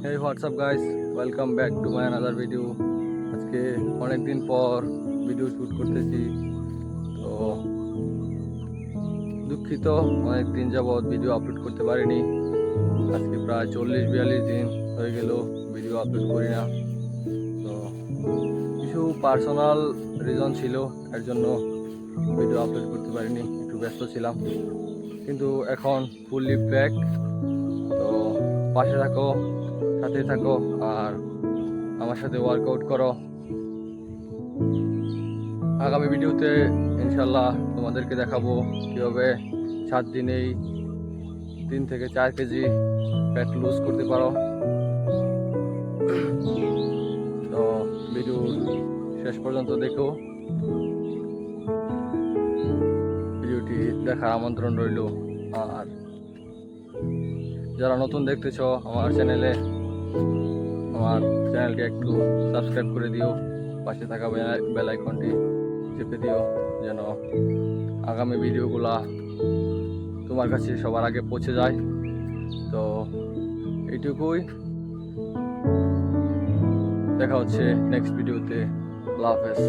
Hey, what's up guys? Welcome back to my another video. আজকে অনেক দিন পর ভিডিও শুট করতেছি, তো দুঃখিত অনেক দিন যাবত ভিডিও আপলোড করতে পারিনি। আজকে প্রায় 40-42 দিন হয়ে গেল ভিডিও আপলোড করি না। তো কিছু পার্সোনাল রিজন ছিল, এর জন্য ভিডিও আপলোড করতে পারিনি, একটু ব্যস্ত ছিলাম। কিন্তু এখন ফুললি ব্যাক। তো পাশে থাকো, সাথে থাকো আর আমার সাথে ওয়ার্কআউট করো। আগামী ভিডিওতে ইনশাল্লাহ তোমাদেরকে দেখাবো কীভাবে 7 দিনেই 3 থেকে 4 কেজি ফ্যাট লুজ করতে পারো। তো ভিডিও শেষ পর্যন্ত দেখো, ভিডিওটি দেখার আমন্ত্রণ রইল। আর যারা নতুন দেখতেছ আমার চ্যানেলকে একটু সাবস্ক্রাইব করে দিও, পাশে থাকা বেল আইকনটি চেপে দিও, যেন আগামী ভিডিওগুলা তোমার কাছে সবার আগে পৌঁছে যায়। তো এইটুকুই, দেখা হচ্ছে নেক্সট ভিডিওতে। আল্লাহ হাফেজ।